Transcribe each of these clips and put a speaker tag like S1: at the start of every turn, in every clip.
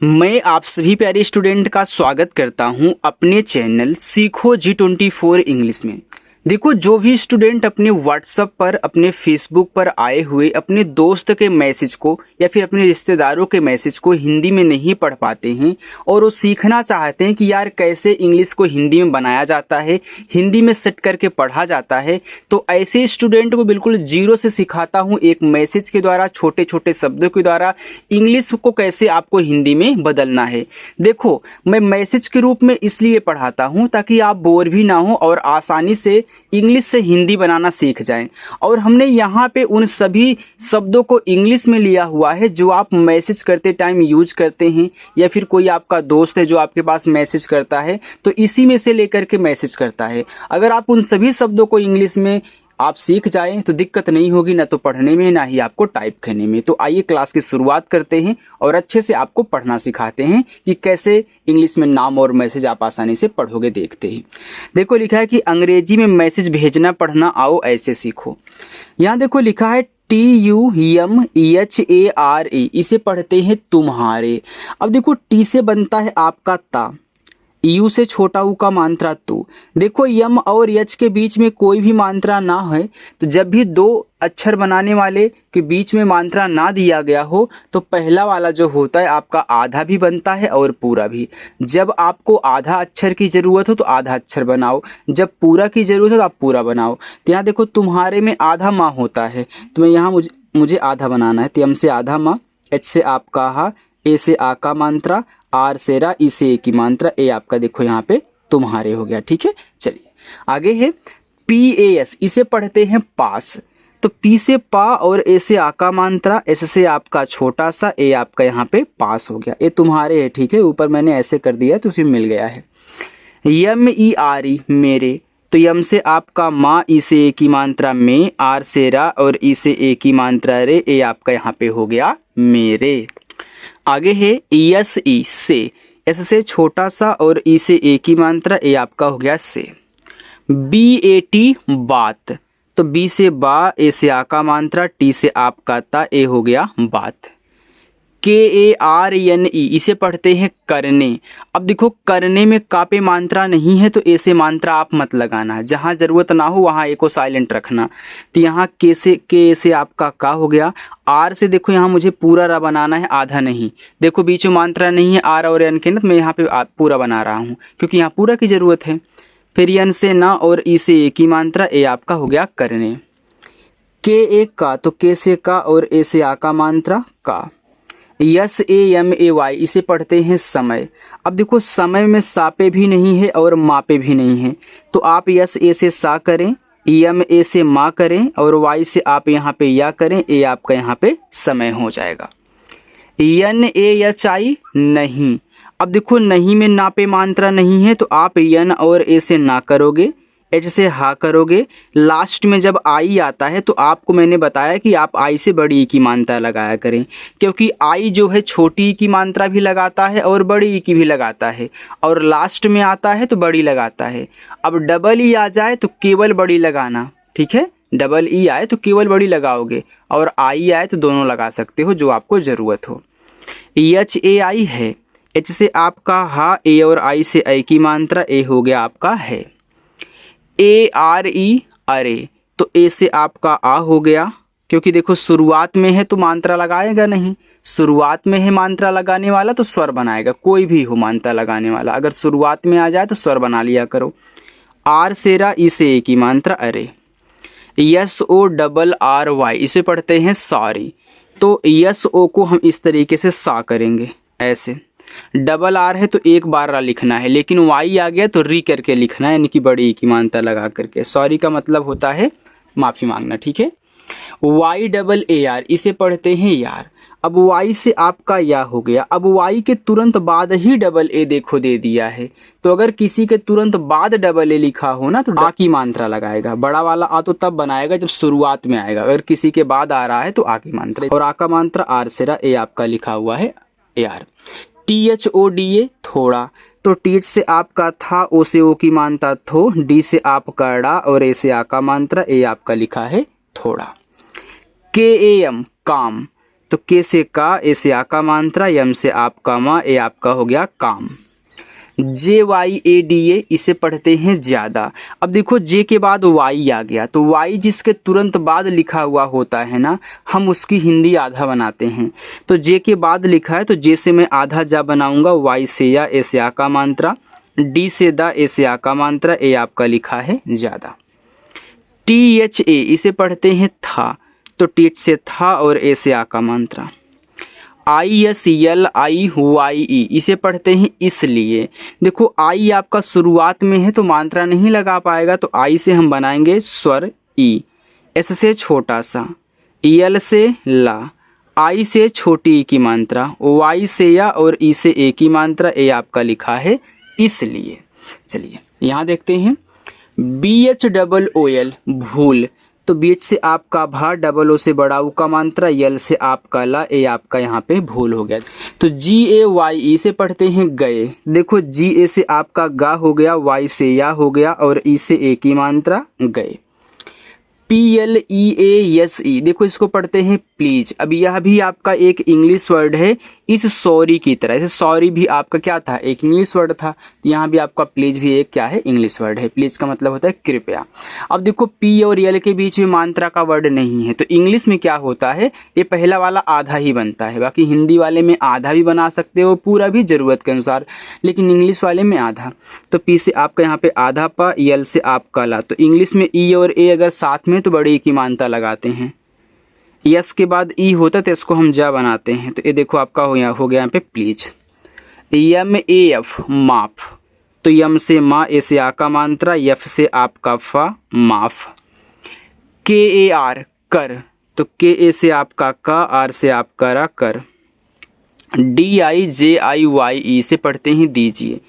S1: मैं आप सभी प्यारे स्टूडेंट का स्वागत करता हूं अपने चैनल सीखो G24 इंग्लिश में। देखो, जो भी स्टूडेंट अपने व्हाट्सएप पर, अपने फेसबुक पर आए हुए अपने दोस्त के मैसेज को या फिर अपने रिश्तेदारों के मैसेज को हिंदी में नहीं पढ़ पाते हैं और वो सीखना चाहते हैं कि यार कैसे इंग्लिश को हिंदी में बनाया जाता है, हिंदी में सेट करके पढ़ा जाता है, तो ऐसे स्टूडेंट को बिल्कुल जीरो से सिखाता हूँ एक मैसेज के द्वारा, छोटे छोटे शब्दों के द्वारा इंग्लिश को कैसे आपको हिंदी में बदलना है। देखो, मैं मैसेज के रूप में इसलिए पढ़ाता हूँ ताकि आप बोर भी ना हो और आसानी से इंग्लिश से हिंदी बनाना सीख जाएं। और हमने यहाँ पे उन सभी शब्दों को इंग्लिश में लिया हुआ है जो आप मैसेज करते टाइम यूज करते हैं, या फिर कोई आपका दोस्त है जो आपके पास मैसेज करता है तो इसी में से लेकर के मैसेज करता है। अगर आप उन सभी शब्दों को इंग्लिश में आप सीख जाएं तो दिक्कत नहीं होगी, ना तो पढ़ने में ना ही आपको टाइप करने में। तो आइए क्लास की शुरुआत करते हैं और अच्छे से आपको पढ़ना सिखाते हैं कि कैसे इंग्लिश में नाम और मैसेज आप आसानी से पढ़ोगे। देखते हैं, देखो लिखा है कि अंग्रेजी में मैसेज भेजना पढ़ना आओ ऐसे सीखो। यहाँ देखो लिखा है TUMHARE, इसे पढ़ते हैं तुम्हारे। अब देखो, टी से बनता है आपका ता, यू से छोटा ऊ का मात्रा तू। देखो, यम और यच के बीच में कोई भी मात्रा ना है, तो जब भी दो अक्षर बनाने वाले के बीच में मात्रा ना दिया गया हो तो पहला वाला जो होता है आपका आधा भी बनता है और पूरा भी। जब आपको आधा अक्षर की ज़रूरत हो तो आधा अक्षर बनाओ, जब पूरा की ज़रूरत हो तो आप पूरा बनाओ। तो यहाँ देखो, तुम्हारे में आधा माँ होता है तो मैं यहाँ मुझे आधा बनाना है। तो यम से आधा माँ, एच से आपका हा, ए से आ का मात्रा, आर से रा, ई से ए की मात्रा, ए आपका देखो यहाँ पे तुम्हारे हो गया। ठीक है, चलिए आगे है PAS, इसे पढ़ते हैं पास। तो पी से पा और ए से आ का मात्रा, एस से आपका छोटा सा, ए आपका यहाँ पे पास हो गया। ए तुम्हारे है, ठीक है, ऊपर मैंने ऐसे कर दिया तो उसे मिल गया है। ME RE, मेरे। तो यम से आपका माँ, ई से ए की मात्रा में, आर से रा और ई से ए की मात्रा रे, ए आपका यहाँ पे हो गया मेरे। आगे है ESE, से। एस से छोटा सा और ई से ए की मात्रा, ए आपका हो गया से। BAT, बात। तो बी से बा, ए से आ का मात्रा, टी से आपका ता, ए हो गया बात। KARNE, इसे पढ़ते हैं करने। अब देखो, करने में का पे मात्रा नहीं है तो ए से मात्रा आप मत लगाना, जहाँ ज़रूरत ना हो वहाँ ए को साइलेंट रखना। तो यहाँ के से आपका का हो गया। आर से देखो, यहाँ मुझे पूरा रा बनाना है, आधा नहीं। देखो बीच में मात्रा नहीं है आर और एन के ना, तो मैं यहाँ पे पूरा बना रहा हूँ क्योंकि यहाँ पूरा की ज़रूरत है। फिर एन से ना और ई से ए की मात्रा, ए आपका हो गया करने। KA, का। तो के से का और ए से आ का मात्रा का। SAMAY, इसे पढ़ते हैं समय। अब देखो, समय में सापे भी नहीं है और मापे भी नहीं है, तो आप SA से सा करें, EMA से माँ करें और Y से आप यहाँ पे या करें, ए आपका यहाँ पे समय हो जाएगा। NAHI, नहीं। अब देखो, नहीं में ना पे मात्रा नहीं है तो आप यन और ए से ना करोगे, एच से हा करोगे। लास्ट में जब आई आता है तो आपको मैंने बताया कि आप आई से बड़ी ई की मात्रा लगाया करें, क्योंकि आई जो है छोटी ई की मात्रा भी लगाता है और बड़ी ई की भी लगाता है, और लास्ट में आता है तो बड़ी लगाता है। अब डबल ई आ जाए तो केवल बड़ी लगाना, ठीक है, डबल ई आए तो केवल बड़ी लगाओगे, और आई आए तो दोनों लगा सकते हो जो आपको ज़रूरत हो। HAI है, एच से आपका हा, ए और आई से आई की मात्रा, ए हो गया आपका है। ARE, अरे। तो ए से आपका आ हो गया, क्योंकि देखो शुरुआत में है तो मात्रा लगाएगा नहीं, शुरुआत में है मात्रा लगाने वाला तो स्वर बनाएगा, कोई भी हो मात्रा लगाने वाला, अगर शुरुआत में आ जाए तो स्वर बना लिया करो। आर से रा, ई से ए की मात्रा अरे। SORRY, इसे पढ़ते हैं सॉरी। तो SO को हम इस तरीके से सा करेंगे, ऐसे। डबल आर है तो एक बार रा लिखना है, लेकिन वाई आ गया तो री करके लिखना है, यानी कि बड़ी की मात्रा लगा करके। सॉरी का मतलब होता है माफ़ी मांगना, ठीक है। YAAR, इसे पढ़ते हैं यार। अब वाई से आपका या हो गया। अब वाई के तुरंत बाद ही डबल ए देखो दे दिया है, तो अगर किसी के तुरंत बाद डबल ए लिखा हो ना तो आ की मात्रा लगाएगा। बड़ा वाला आ तो तब बनाएगा जब शुरुआत में आएगा, अगर किसी के बाद आ रहा है तो आ की मात्रा, और आ का मात्रा आर से रा, ए आपका लिखा हुआ है यार। THODA, थोड़ा। तो टी से आपका था, ओ से ओ की मात्रा थो, डी से आपका डा और ए से आ का मात्रा, ए आपका लिखा है थोड़ा। KAM, काम। तो के से का, ए से आ का मात्रा, यम से आपका मा, ए आपका हो गया काम। JYADA इसे पढ़ते हैं ज़्यादा। अब देखो जे के बाद वाई आ गया, तो वाई जिसके तुरंत बाद लिखा हुआ होता है ना, हम उसकी हिंदी आधा बनाते हैं। तो जे के बाद लिखा है तो जे से मैं आधा जा बनाऊंगा, वाई से या, ए से आ का मात्रा, डी से दा, ए से आ का मात्रा, ए आपका लिखा है ज़्यादा। THA इसे पढ़ते हैं था, तो टीच से था और ए से आ का मात्रा। ISLIYE इसे पढ़ते हैं इसलिए। देखो आई आपका शुरुआत में है तो मात्रा नहीं लगा पाएगा, तो आई से हम बनाएंगे स्वर ई, एस से छोटा सा, EL से ला, आई से छोटी ई की मात्रा, वाई से या और ई से ए की मात्रा, ए आपका लिखा है इसलिए। चलिए यहाँ देखते हैं BHOOL भूल, तो बीच से आपका भा, डबल ओ से बड़ा ऊ का मात्रा, यल से आपका ला, ए आपका यहाँ पे भूल हो गया। तो GAYE से पढ़ते हैं गए। देखो GA से आपका गा हो गया, वाई से या हो गया और ई से ए की मात्रा गए। PLEASE देखो इसको पढ़ते हैं प्लीज। अब यह भी आपका एक इंग्लिश वर्ड है इस सॉरी की तरह। जैसे सॉरी भी आपका क्या था, एक इंग्लिश वर्ड था, तो यहाँ भी आपका प्लीज भी एक क्या है, इंग्लिश वर्ड है। प्लीज का मतलब होता है कृपया। अब देखो पी और यल के बीच में मात्रा का वर्ड नहीं है, तो इंग्लिश में क्या होता है, ये पहला वाला आधा ही बनता है। बाकी हिंदी वाले में आधा भी बना सकते हो, पूरा भी ज़रूरत के अनुसार, लेकिन इंग्लिश वाले में आधा। तो पी से आपका यहाँ पे आधा पा, यल से आपका ला। तो इंग्लिश में ई और ए अगर साथ में तो बड़े ई की मात्रा लगाते हैं। यस के बाद ई होता है तो इसको हम जा बनाते हैं। तो ये देखो आपका हो गया यहाँ पे प्लीज। MAF माफ, तो यम से मा, ए से आ का मात्रा, यफ से आपका फा, माफ। KAR कर, तो के ए से आपका का, आर से आपका रा, कर। DIJIYE से पढ़ते हैं दीजिए,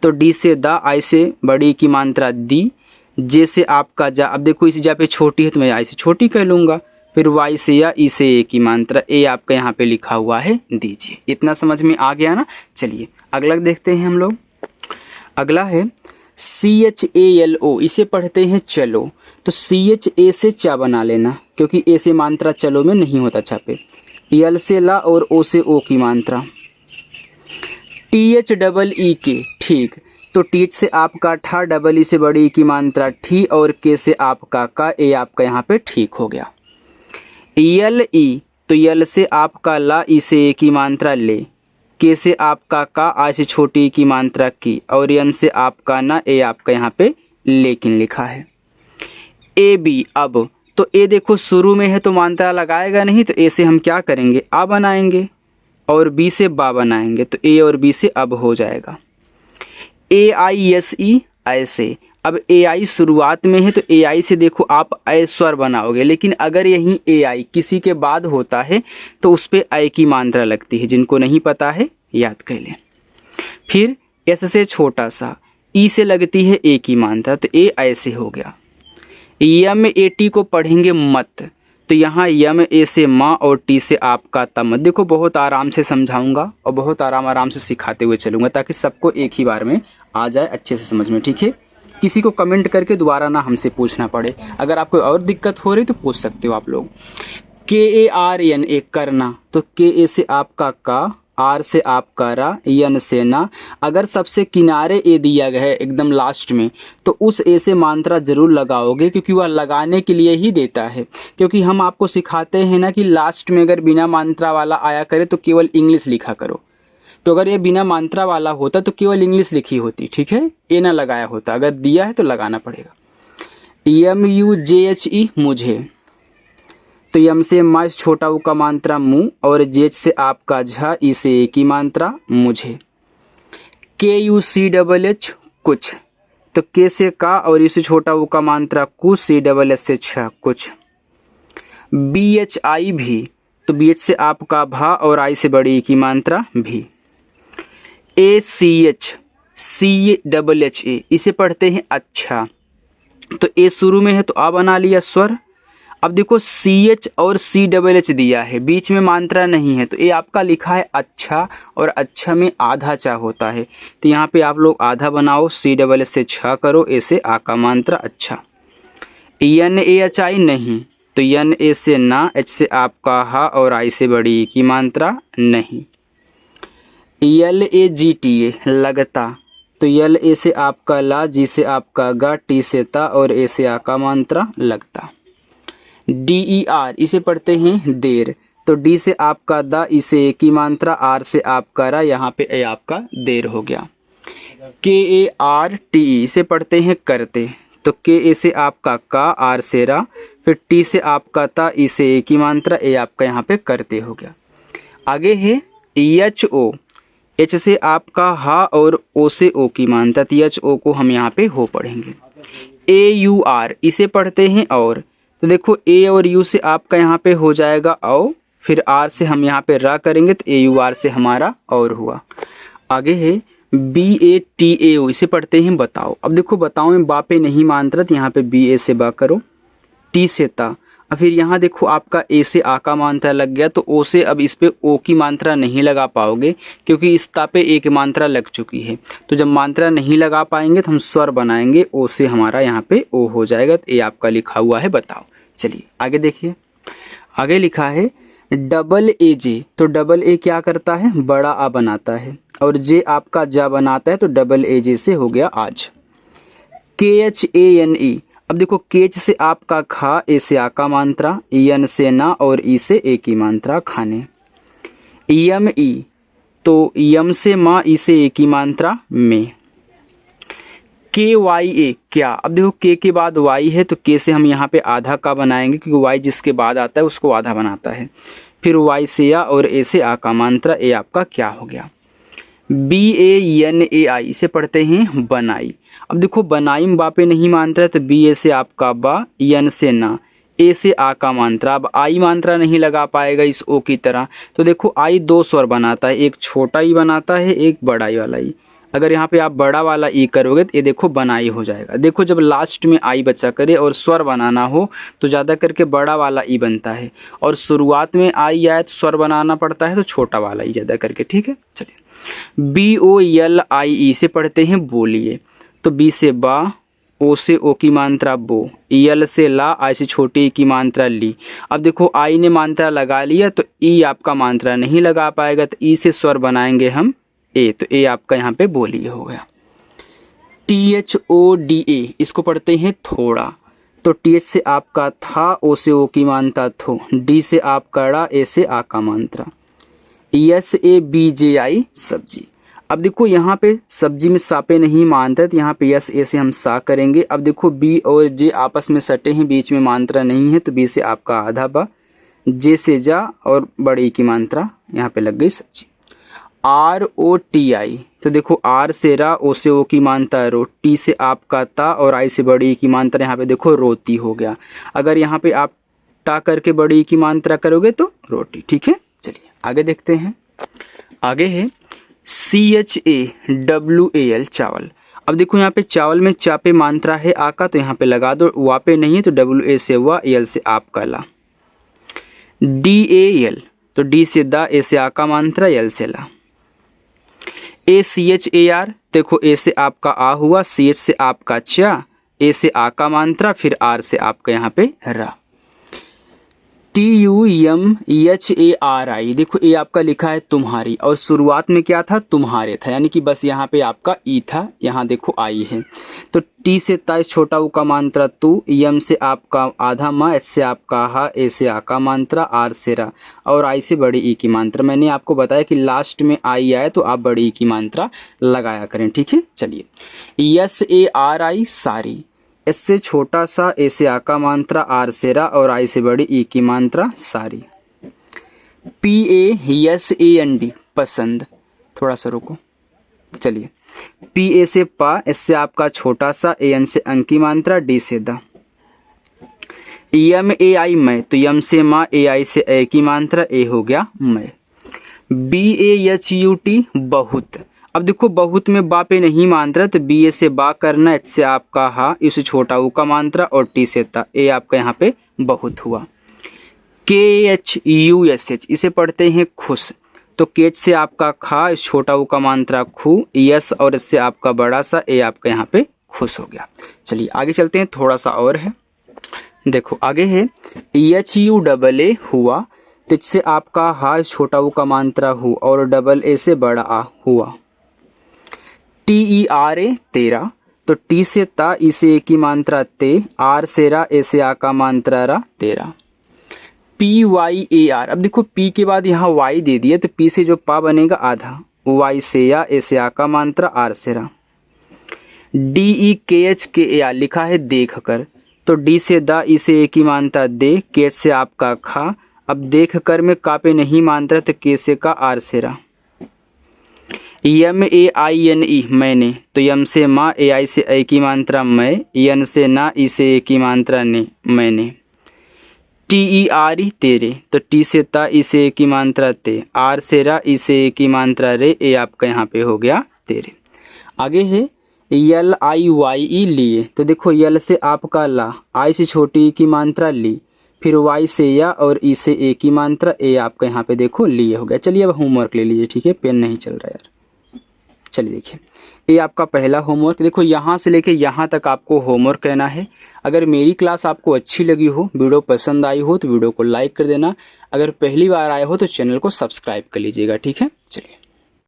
S1: तो डी से दा, आई से बड़ी की मात्रा दी, जे से आपका जा। अब देखो इस जा पे छोटी है तो मैं आई से छोटी कह लूँगा, फिर वाई से या, ई से ए की मात्रा, ए आपका यहाँ पे लिखा हुआ है दीजिए। इतना समझ में आ गया ना। चलिए अगला देखते हैं हम लोग। अगला है CHALO इसे पढ़ते हैं चलो, तो CHA से चा बना लेना, क्योंकि ए से मात्रा चलो में नहीं होता चा पे। यल से ला और ओ से ओ की मात्रा। THEE ठीक, तो टीच से आपका ठा, डबल ई से बड़ी ई की मात्रा ठी, और के से आपका का, ए आपका यहाँ पे ठीक हो गया। ELE तो यल से आपका ला, ई से ए की मात्रा ले, के से आपका का, आ से छोटी की मात्रा की, और यन से आपका ना, ए आपका यहाँ पे लेकिन लिखा है। AB अब, तो ए देखो शुरू में है तो मात्रा लगाएगा नहीं, तो ए से हम क्या करेंगे, आ बनाएंगे, और बी से बा बनाएंगे, तो ए और बी से अब हो जाएगा। AISE ऐसे, अब AI शुरुआत में है तो AI से देखो आप ऐ स्वर बनाओगे, लेकिन अगर यहीं AI किसी के बाद होता है तो उस पर ऐ की मात्रा लगती है। जिनको नहीं पता है याद कर लें। फिर S से छोटा सा, ई से लगती है ए की मात्रा, तो ए ऐसे हो गया। MAT को पढ़ेंगे मत, तो यहाँ यम ए से माँ और टी से आपका तम। देखो बहुत आराम से समझाऊंगा और बहुत आराम से सिखाते हुए चलूँगा, ताकि सबको एक ही बार में आ जाए अच्छे से समझ में, ठीक है। किसी को कमेंट करके दोबारा ना हमसे पूछना पड़े। अगर आपको और दिक्कत हो रही तो पूछ सकते हो आप लोग। KARNA करना, तो के ए से आपका का, आर से आपका रा, यन से ना। अगर सबसे किनारे ए दिया गया है एकदम लास्ट में, तो उस ए से मात्रा जरूर लगाओगे, क्योंकि वह लगाने के लिए ही देता है। क्योंकि हम आपको सिखाते हैं ना कि लास्ट में अगर बिना मात्रा वाला आया करे तो केवल इंग्लिश लिखा करो। तो अगर ये बिना मात्रा वाला होता तो केवल इंग्लिश लिखी होती, ठीक है, ए ना लगाया होता। अगर दिया है तो लगाना पड़ेगा। MUJHE मुझे, तो यम से मा छोटा ऊ का मात्रा मुँह, और जेच से आपका झा, ई से ए की मात्रा मुझे। KUCHH कुछ, तो के से का और ई से छोटा ऊ का मात्रा कु, CSS से छ कुछ। BHI भी, तो BH से आपका भा और आई से बड़ी की मात्रा भी। ACH CHHA इसे पढ़ते हैं अच्छा, तो ए शुरू में है तो आ बना लिया स्वर। अब देखो CH और CHH दिया है, बीच में मात्रा नहीं है, तो ये आपका लिखा है अच्छा, और अच्छा में आधा चा होता है, तो यहाँ पे आप लोग आधा बनाओ, CSS से छ करो, ए से आ का मात्रा अच्छा। NAHI नहीं, तो यन ए से ना, एच से आपका हा और आई से बड़ी ई की मात्रा नहीं। यल ए जी टी ए लगता, तो यल ए से आपका ला, जी से आपका गा, टी से ता और ए से आ का मात्रा लगता। डी ई आर इसे पढ़ते हैं देर, तो डी से आपका दा, ई से ए की मात्रा, आर से आपका रा, यहाँ पे ए आपका देर हो गया। के ए आर टी ई इसे पढ़ते हैं करते, तो के ए से आपका का, आर से रा, फिर टी से आपका ता, ई से ए की मात्रा, ए आपका यहाँ पे करते हो गया। आगे है एच ओ, एच से आपका हा और ओ से ओ की मात्रा, तो एच ओ को हम यहाँ पे हो पढ़ेंगे। ए यू आर इसे पढ़ते हैं और, तो देखो ए और यू से आपका यहाँ पे हो जाएगा औ, फिर आर से हम यहाँ पे रा करेंगे, तो ए यू आर से हमारा और हुआ। आगे है बी ए टी ए ओ इसे पढ़ते हैं बताओ। अब देखो बताओ में बा पे नहीं मात्रा, तो यहाँ पे बी ए से बा करो, टी से ता, और फिर यहाँ देखो आपका ए से आ का मात्रा लग गया, तो ओ से अब इस पे ओ की मात्रा नहीं लगा पाओगे क्योंकि इस ता पे ए की मात्रा लग चुकी है। तो जब मात्रा नहीं लगा पाएंगे तो हम स्वर बनाएंगे, ओ से हमारा यहाँ पे ओ हो जाएगा, तो ए आपका लिखा हुआ है बताओ। चलिए आगे देखिए, आगे लिखा है डबल ए जे, तो डबल ए क्या करता है, बड़ा आ बनाता है, और जे आपका जा बनाता है, तो डबल ए जे से हो गया आज। के एच ए एन ई, अब देखो केच से आपका खा, ए से आ का मात्रा, यन से ना और ई से ए की मात्रा खाने। यम ई, तो यम से माँ, ई से ए की मात्रा में। के वाई ए क्या, अब देखो के बाद वाई है, तो के से हम यहाँ पे आधा का बनाएंगे क्योंकि वाई जिसके बाद आता है उसको आधा बनाता है। फिर वाई से आ और ए से आ का मात्रा, ए आपका क्या हो गया। बी ए एन ए आई इसे पढ़ते हैं बनाई। अब देखो बनाई में बा पे नहीं मात्रा है, तो बी ए से आपका बा, यन से ना, ए से आ का मात्रा, अब आई मात्रा नहीं लगा पाएगा इस ओ की तरह, तो देखो आई दो स्वर बनाता है, एक छोटा ई बनाता है, एक बड़ा ई वाला ई। अगर यहाँ पे आप बड़ा वाला ई करोगे तो ये देखो बनाई हो जाएगा। देखो जब लास्ट में आई बचा करे और स्वर बनाना हो तो ज़्यादा करके बड़ा वाला ई बनता है, और शुरुआत में आई आए तो स्वर बनाना पड़ता है, तो छोटा वाला ई ज़्यादा करके। ठीक है, चलिए बी ओ एल आई ई से पढ़ते हैं बोलिए, तो बी से बा, ओ से ओ की मात्रा बो, यल से ला, आई से छोटी ई की मात्रा ली। अब देखो आई ने मात्रा लगा लिया तो ई आपका मात्रा नहीं लगा पाएगा, तो ई से स्वर बनाएंगे हम ए, तो ए आपका यहाँ पे बोलिए हो गया। T H O D A इसको पढ़ते हैं थोड़ा, तो टी एच से आपका था, ओ से ओ की मात्रा थो, डी से आपका ड़ा, ए से आ का मात्रा। एस ए बी जे आई सब्जी, अब देखो यहाँ पे सब्जी में सा पे नहीं मात्रा है, तो यहाँ पे एस ए से हम सा करेंगे। अब देखो बी और जे आपस में सटे हैं, बीच में मात्रा नहीं है, तो बी से आपका आधा बा, जे से जा और बड़ी की मात्रा यहाँ पे लग गई सब्जी। आर ओ टी आई, तो देखो आर से रा, ओ से ओ की मात्रा रो, टी से आपका ता और आई से बड़ी की मात्रा यहाँ पे देखो रोती हो गया। अगर यहाँ पे आप टा करके बड़ी की मात्रा करोगे तो रोटी। ठीक है, चलिए आगे देखते हैं। आगे है C H A W A L चावल। अब देखो यहाँ पे चावल में चा पे मात्रा है आ का, तो यहाँ पे लगा दो, वा पे नहीं है तो डब्ल्यू ए से वा, एल से आपका ला। डी ए एल, तो डी से दा, ए से आ का मात्रा, एल से ला। ए सी एच ए आर, देखो ए से आपका आ हुआ, सी एच से आपका चा, ए से आ का मात्रा, फिर आर से आपका यहाँ पे रा। T U M H A R I, देखो ए आपका लिखा है तुम्हारी, और शुरुआत में क्या था, तुम्हारे था, यानी कि बस यहाँ पे आपका ई था, यहाँ देखो आई है। तो टी से ता छोटा ऊ का मात्रा तू, यम से आपका आधा मा, एच से आपका हा, ए से आ का मात्रा, आर से रा, और आई से बड़ी ई की मात्रा। मैंने आपको बताया कि लास्ट में आई आए तो आप बड़ी ई की मात्रा लगाया करें। ठीक है, चलिए एस ए आर आई सारी, एस से छोटा सा, ए से आ का मात्रा, आर से रा, और आई से बड़ी ई की मात्रा सारी। P A S A N D पसंद, थोड़ा सा रुको, चलिए पी ए से पा, एस से आपका छोटा सा, ए एन से अंक की मात्रा, डी से दा। यम ए आई मैं, तो यम से माँ, ए आई से ए की मात्रा, ए हो गया मैं। B A H U T बहुत, अब देखो बहुत में बा पे नहीं मात्रा, तो बी ए से बा करना, एच से आपका हा, इसे छोटा ऊ का मात्रा, और टी से ता, ए आपका यहाँ पे बहुत हुआ। के एच यू एस एच इसे पढ़ते हैं खुश, तो केच से आपका खा, इस छोटा ऊ का मात्रा खू, यस और इससे आपका बड़ा सा, ए आपका यहाँ पे खुश हो गया। चलिए आगे चलते हैं, थोड़ा सा और है। देखो आगे है HUAA हुआ, तो इससे आपका हा छोटा ऊ का मात्रा हु और डबल ए से बड़ा आ हुआ। TERA तेरा, तो टी से ता ई से ए की मात्रा ते, आर से रा ए से आ का मात्रा रा तेरा। PYAR, अब देखो P के बाद यहाँ Y दे दिया तो P से जो पा बनेगा आधा, Y से या ए से आ का मात्रा आर से रा। DEKHKAR लिखा है देख कर, तो डी से दा ई से ए की मात्रा दे, के से आपका खा, अब देख कर में का पे नहीं मात्रा तो के से का आर से रा। MAINE मैंने, तो यम से माँ ए आई से ए की मात्रा मैं, यन से ना ई से ए की मात्रा ने मैंने। TERE तेरे, तो टी से ता ई से ए की मात्रा ते, आर से रा ई से ए की मात्रा रे, ए आपका यहाँ पे हो गया तेरे। आगे है LIYE लिए, तो देखो यल से आपका ला, आई से छोटी की मात्रा ली, फिर वाई से या और ई से ए की मात्रा ए आपका यहाँ पे देखो लिए हो गया। चलिए अब होमवर्क ले लीजिए, ठीक है, पेन नहीं चल रहा यार। चलिए देखिए, ये आपका पहला होमवर्क। देखो यहाँ से लेके यहाँ तक आपको होमवर्क करना है। अगर मेरी क्लास आपको अच्छी लगी हो, वीडियो पसंद आई हो तो वीडियो को लाइक कर देना। अगर पहली बार आए हो तो चैनल को सब्सक्राइब कर लीजिएगा, ठीक है। चलिए।